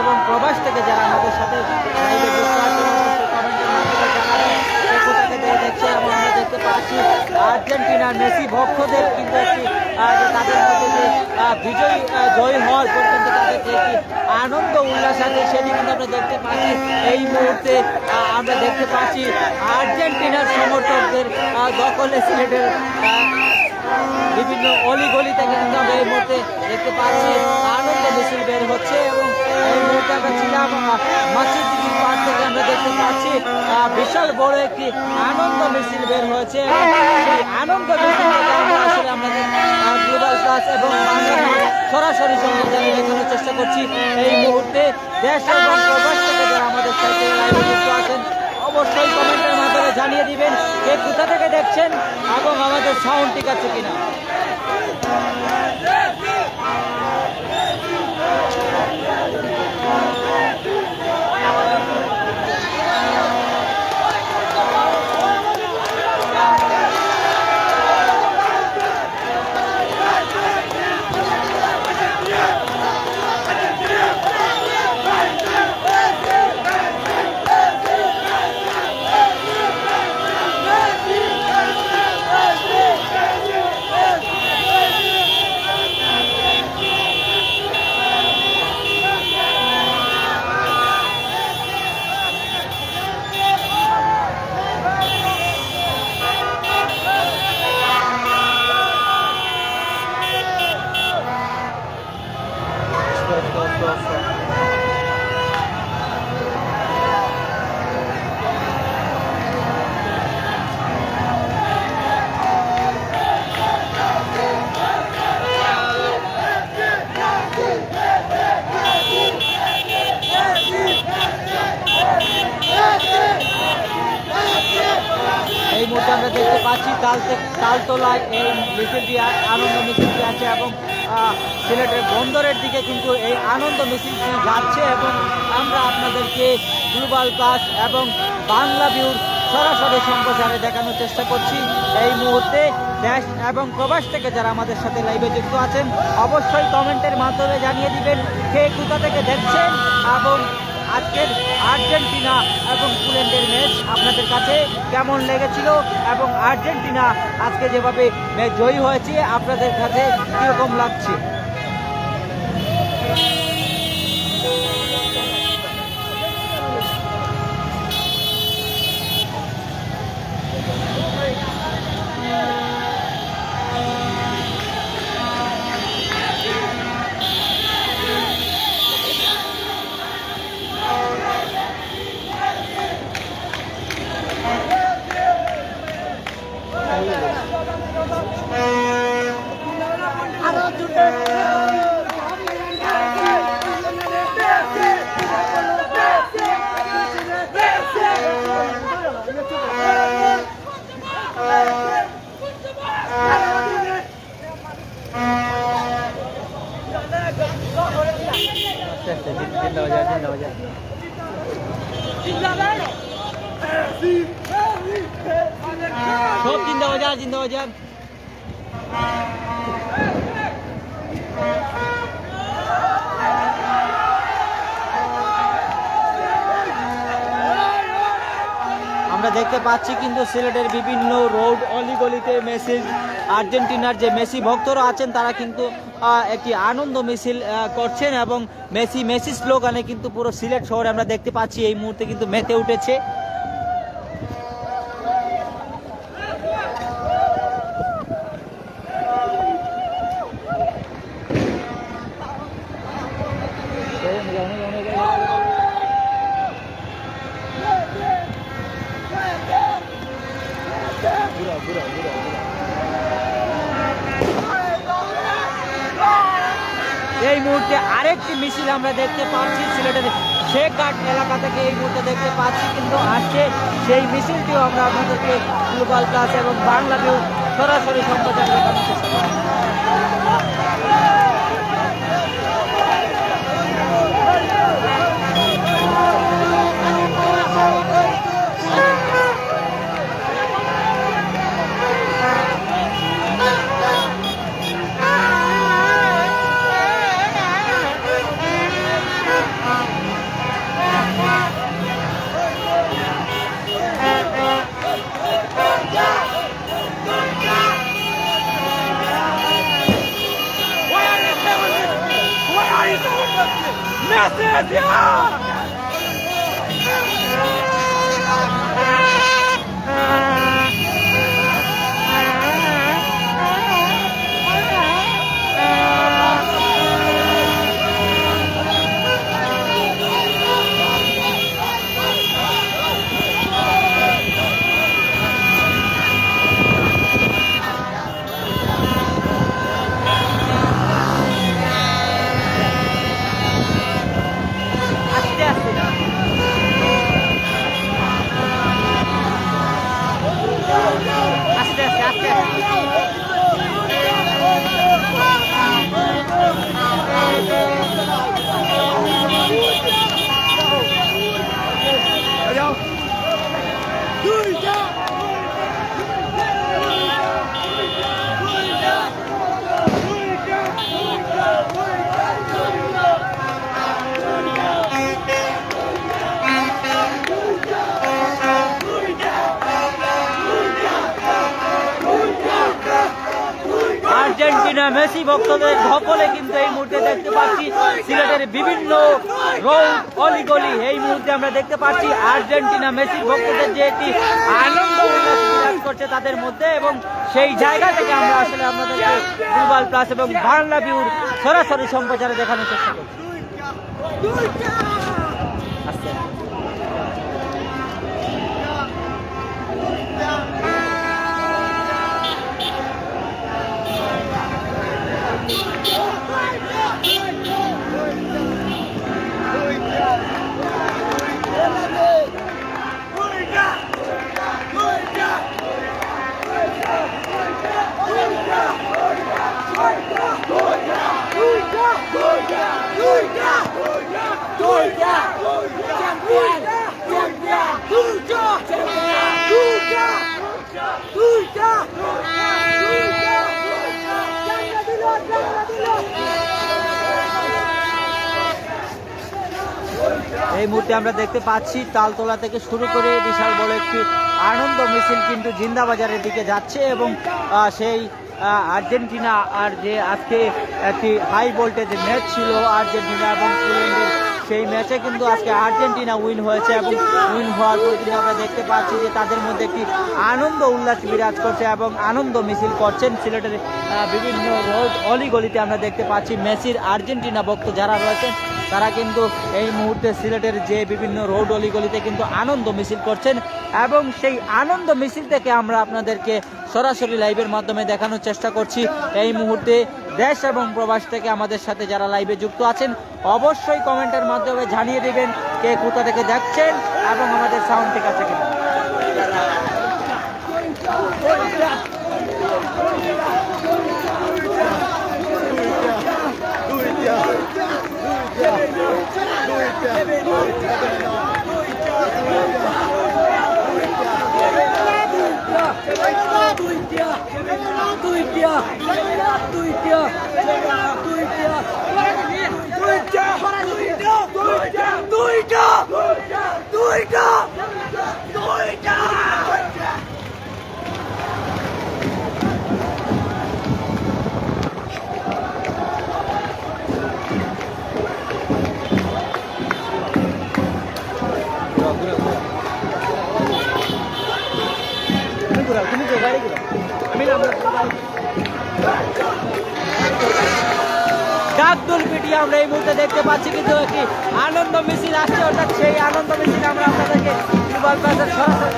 এবং প্রবাস থেকে যারা আমাদের সাথে লাইভে যুক্ত আছেন অবশ্যই কমেন্টের মাধ্যমে জানাবেন কে কোথা থেকে দেখছেন। এবং আমরা দেখতে পাচ্ছি আর্জেন্টিনার মেসি ভক্তদের কিন্তু একটি তাদের মধ্যে যে জয় হওয়ার পর্যন্ত তাদেরকে একটি আনন্দ উল্লাস আছে সেটি কিন্তু আমরা দেখতে পাচ্ছি। এই মুহূর্তে আমরা দেখতে পাচ্ছি আর্জেন্টিনার সমর্থকদের দখলে সিলেটের বিভিন্ন অলিগলি থেকে কিন্তু আমরা এই মুহূর্তে দেখতে পাচ্ছি আনন্দ মিছিল বের হচ্ছে। এবং এই মুহূর্তে আমরা ছিলাম মসজিদ পার্ক থেকে আমরা দেখতে পাচ্ছি বিশাল বড় একটি আনন্দ মিছিল বের হয়েছে। সেই আনন্দ মিছিল আসলে আমাদের গ্লোবাল প্লাস এবং সরাসরি সংবাদে দেখানোর চেষ্টা করছি। এই মুহূর্তে দেশ এবং প্রবাস থেকে যারা আমাদের সাথে লাইভে যুক্ত আছেন অবশ্যই কমেন্টের মাধ্যমে জানিয়ে দিবেন কে কোথা থেকে দেখছেন এবং আমাদের সাউন্ড ঠিক আছে কিনা। এই মুহূর্তে আমরা দেখতে পাচ্ছি তালতলায় এই মিছিলটি আনন্দ মিছিলটি আছে এবং সিলেটের বন্দরের দিকে কিন্তু এই আনন্দ মিছিলটি যাচ্ছে। এবং আমরা আপনাদেরকে গ্লোবাল প্লাস এবং বাংলা ভিউর সরাসরি সম্প্রচারে দেখানোর চেষ্টা করছি। এই মুহূর্তে দেশ এবং প্রবাস থেকে যারা আমাদের সাথে লাইভে যুক্ত আছেন অবশ্যই কমেন্টের মাধ্যমে জানিয়ে দিবেন কে কোথা থেকে দেখছেন এবং আজকের আর্জেন্টিনা এবং পোল্যান্ডের ম্যাচ আপনাদের কাছে কেমন লেগেছিল এবং আর্জেন্টিনা আজকে যেভাবে ম্যাচ জয়ী হয়েছে আপনাদের কাছে কীরকম লাগছে। সব জিন্দাবাজার আমরা দেখতে পাচ্ছি কিন্তু সিলেটের বিভিন্ন রোড অলিগলিতে মেসি আর্জেন্টিনার যে মেসি ভক্তরা আছেন তারা কিন্তু একটি আনন্দ মিছিল করছেন এবং মেসি স্লোগানে কিন্তু পুরো সিলেট শহরে আমরা দেখতে পাচ্ছি এই মুহূর্তে কিন্তু মেতে উঠেছে। এই মুহূর্তে আরেকটি মিছিল আমরা দেখতে পাচ্ছি সিলেটের শেখঘাট এলাকা থেকে এই মুহূর্তে দেখতে পাচ্ছি কিন্তু আসছে সেই মিছিলটিও আমরা আপনাদেরকে গ্লোবাল প্লাস এবং বাংলা ভিউ সরাসরি সম্প্রচার দেখানোর চেষ্টা করি। আর্জেন্টিনা মেসি ভক্তদের সকলে কিন্তু এই মুহূর্তে দেখতে পাচ্ছি সিলেটের বিভিন্ন রোড অলিগলি এই মুহূর্তে আমরা দেখতে পাচ্ছি আর্জেন্টিনা মেসি ভক্তদের যে একটি আনন্দ উল্লাস বিরাজ করছে তাদের মধ্যে, এবং সেই জায়গা থেকে আমরা আসলে আপনাদেরকে গ্লোবাল প্লাস এবং বাংলা ভিউর সরাসরি সম্প্রচারে দেখানোর চেষ্টা করছি। এই মুহূর্তে আমরা দেখতে পাচ্ছি তালতলা থেকে শুরু করে বিশাল বড় একটি আনন্দ মিছিল কিন্তু জিন্দাবাজারের দিকে যাচ্ছে, এবং সেই আর্জেন্টিনা আর যে আজকে একটি হাই ভোল্টেজ ম্যাচ ছিল আর্জেন্টিনা এবং ইংল্যান্ডের, সেই ম্যাচে কিন্তু আজকে আর্জেন্টিনা উইন হয়েছে, এবং উইন হওয়ার পর কিন্তু আমরা দেখতে পাচ্ছি যে তাদের মধ্যে একটি আনন্দ উল্লাস বিরাজ করছে এবং আনন্দ মিছিল করছেন সিলেটের বিভিন্ন রোড অলিগলিতে। আমরা দেখতে পাচ্ছি মেসির আর্জেন্টিনা ভক্ত যারা রয়েছেন তারা কিন্তু এই মুহূর্তে সিলেটের যে বিভিন্ন রোড অলিগলিতে কিন্তু আনন্দ মিছিল করছেন, এবং সেই আনন্দ মিছিল থেকে আমরা আপনাদেরকে সরাসরি লাইভের মাধ্যমে দেখানোর চেষ্টা করছি। এই মুহূর্তে দেশ এবং প্রবাস থেকে আমাদের সাথে যারা লাইভে যুক্ত আছেন অবশ্যই কমেন্টের মাধ্যমে জানিয়ে দিবেন কে কোথা থেকে দেখছেন এবং আমাদের সাউন্ড ঠিক আছে কিনা। ডাকদুল পিটিয়ে আমরা এই মুহূর্তে দেখতে পাচ্ছি কিন্তু একটি আনন্দ মিছিল আসছে, অর্থাৎ সেই আনন্দ মিছিল আমরা আপনাদেরকে গ্লোবাল প্লাসের সরাসরি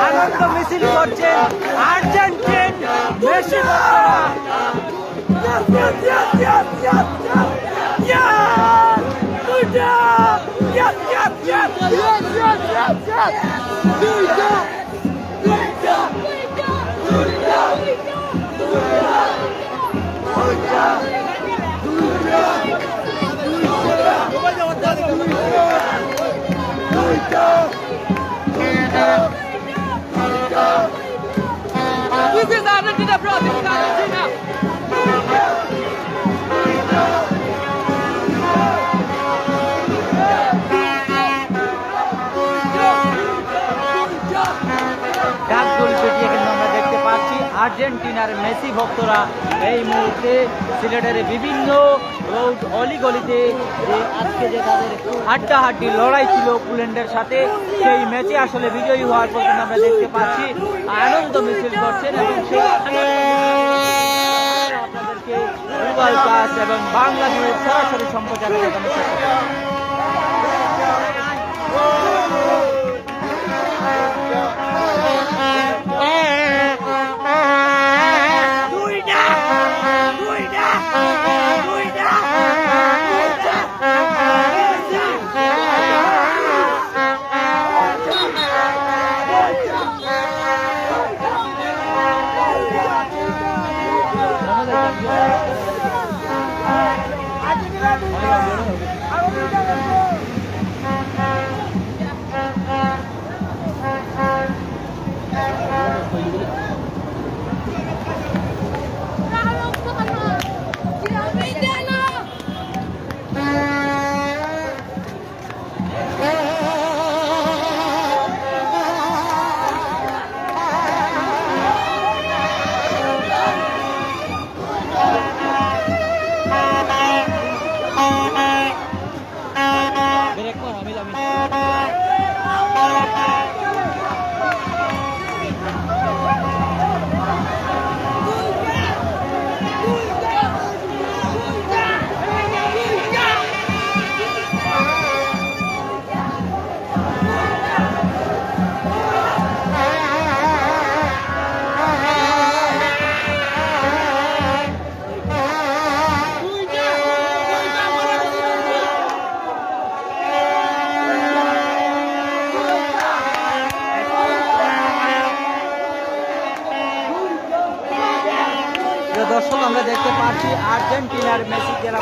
আনন্দ মিছিল করছেন আর্জেন্টিন মেসি ভক্তরা। This is Argentina, bro. This is Argentina. ডাকগুলি পেটিয়ে কিন্তু আমরা দেখতে পাচ্ছি আর্জেন্টিনার মেসি ভক্তরা এই মুহূর্তে সিলেটের বিভিন্ন রোড অলিগলিতে যে আজকে যে তাদের হাড্ডাহাড্ডি লড়াই ছিল পোল্যান্ডের সাথে সেই ম্যাচে আসলে বিজয়ী হওয়ার পর কিন্তু আমরা দেখতে পাচ্ছি আনন্দ মিছিল করছেন এবং সেই আপনাদেরকে গুগল প্লাস এবং বাংলাদেশের সরাসরি সম্প্রচারে দেখানোর চেষ্টা করছি। দর্শক আমরা দেখতে পাচ্ছি আর্জেন্টিনার মেসি যারা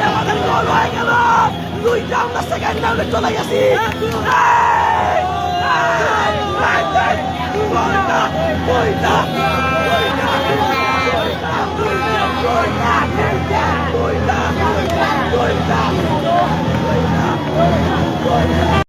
আমাদের গোল হয়ে গেল, দুইটা আমরা সেকেন্ড রাউন্ডে চলে গেছি। Goita!